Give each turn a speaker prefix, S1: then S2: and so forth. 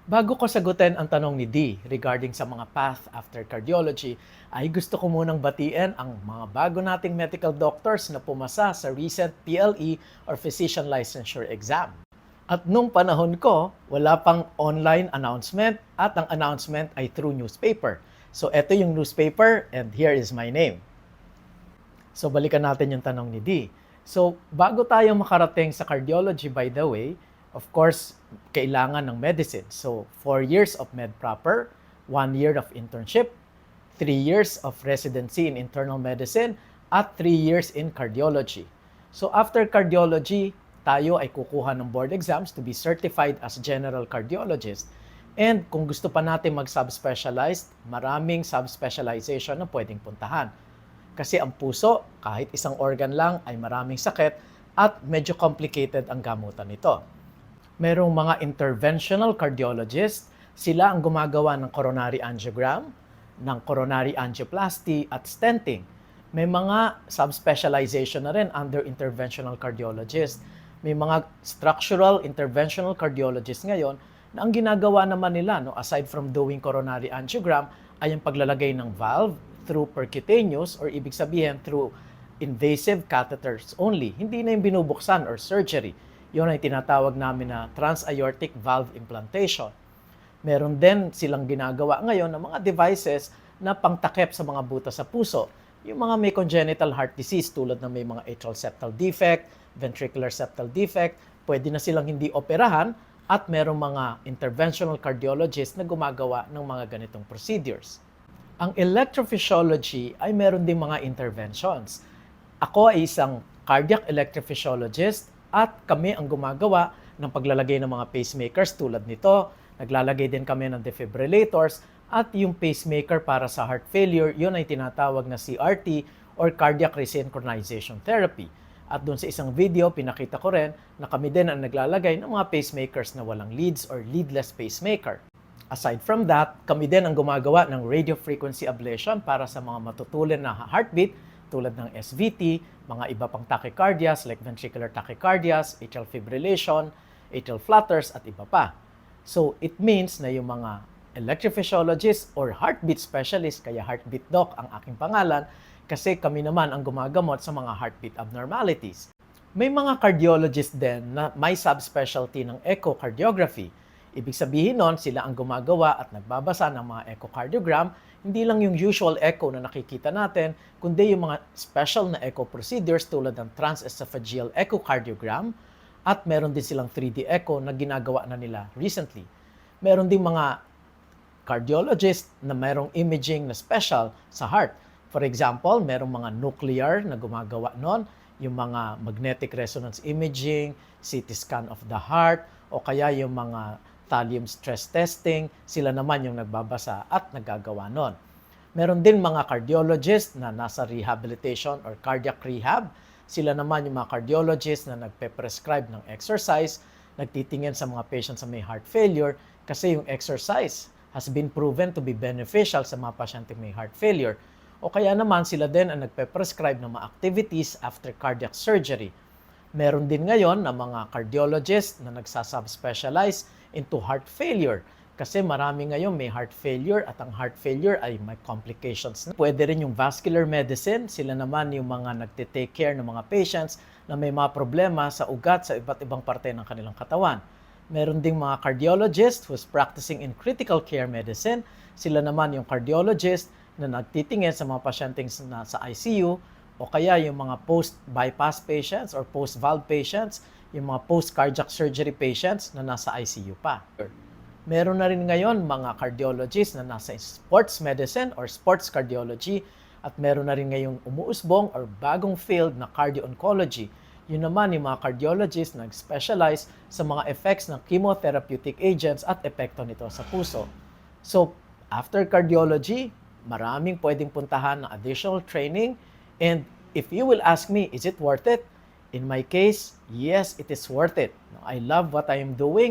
S1: Bago ko sagutin ang tanong ni D regarding sa mga path after cardiology, ay gusto ko munang batiin ang mga bago nating medical doctors na pumasa sa recent PLE or Physician Licensure Exam. At nung panahon ko, wala pang online announcement at ang announcement ay through newspaper. So eto yung newspaper and here is my name. So balikan natin yung tanong ni D. So bago tayo makarating sa cardiology, by the way, of course, kailangan ng medicine. So 4 years of med proper, 1 year of internship, 3 years of residency in internal medicine, at 3 years in cardiology. So after cardiology, tayo ay kukuha ng board exams to be certified as general cardiologist. And kung gusto pa natin mag-subspecialize, maraming subspecialization na pwedeng puntahan. Kasi ang puso, kahit isang organ lang, ay maraming sakit at medyo complicated ang gamutan nito. Merong mga interventional cardiologist, sila ang gumagawa ng coronary angiogram, ng coronary angioplasty at stenting. May mga subspecialization na rin under interventional cardiologist. May mga structural interventional cardiologist ngayon na ang ginagawa naman nila, aside from doing coronary angiogram, ay ang paglalagay ng valve through percutaneous or ibig sabihin through invasive catheters only. Hindi na yung binubuksan or surgery. Yun ay tinatawag namin na transaortic valve implantation. Meron din silang ginagawa ngayon ng mga devices na pangtakip sa mga butas sa puso. Yung mga may congenital heart disease tulad ng may mga atrial septal defect, ventricular septal defect, pwede na silang hindi operahan at merong mga interventional cardiologist na gumagawa ng mga ganitong procedures. Ang electrophysiology ay meron ding mga interventions. Ako ay isang cardiac electrophysiologist at kami ang gumagawa ng paglalagay ng mga pacemakers tulad nito. Naglalagay din kami ng defibrillators at yung pacemaker para sa heart failure, yun ay tinatawag na CRT or cardiac resynchronization therapy. At doon sa isang video, pinakita ko rin na kami din ang naglalagay ng mga pacemakers na walang leads or leadless pacemaker. Aside from that, kami din ang gumagawa ng radiofrequency ablation para sa mga matutulan na heartbeat tulad ng SVT, mga iba pang tachycardias like ventricular tachycardias, atrial fibrillation, atrial flutters at iba pa. So it means na yung mga electrophysiologist or heartbeat specialist, kaya heartbeat doc ang aking pangalan, kasi kami naman ang gumagamot sa mga heartbeat abnormalities. May mga cardiologist din na may subspecialty ng echocardiography. Ibig sabihin nun, sila ang gumagawa at nagbabasa ng mga echocardiogram, hindi lang yung usual echo na nakikita natin, kundi yung mga special na echo procedures tulad ng transesophageal echocardiogram at meron din silang 3D echo na ginagawa na nila recently. Meron din mga cardiologist na merong imaging na special sa heart. For example, merong mga nuclear na gumagawa nun, yung mga magnetic resonance imaging, CT scan of the heart, o kaya yung mga thallium stress testing, sila naman yung nagbabasa at naggagawa nun. Meron din mga cardiologist na nasa rehabilitation or cardiac rehab. Sila naman yung mga cardiologist na nagpe-prescribe ng exercise, nagtitingin sa mga patients sa may heart failure kasi yung exercise has been proven to be beneficial sa mga pasyente may heart failure. O kaya naman sila din ang nagpe-prescribe ng mga activities after cardiac surgery. Meron din ngayon na mga cardiologist na nagsasubspecialize into heart failure. Kasi marami ngayon may heart failure at ang heart failure ay may complications. Pwede rin yung vascular medicine. Sila naman yung mga nagte-take care ng mga patients na may mga problema sa ugat sa iba't ibang parte ng kanilang katawan. Meron ding mga cardiologist who's practicing in critical care medicine. Sila naman yung cardiologist na nagtitingin sa mga pasyenteng sa ICU o kaya yung mga post-bypass patients or post-valve patients, yung mga post-cardiac surgery patients na nasa ICU pa. Meron na rin ngayon mga cardiologists na nasa sports medicine or sports cardiology at meron na rin ngayong umuusbong or bagong field na cardio-oncology. Yun naman yung mga cardiologists na nag-specialize sa mga effects ng chemotherapeutic agents at epekto nito sa puso. So, after cardiology, maraming pwedeng puntahan na additional training. And if you will ask me, is it worth it? In my case, yes, it is worth it. I love what I am doing.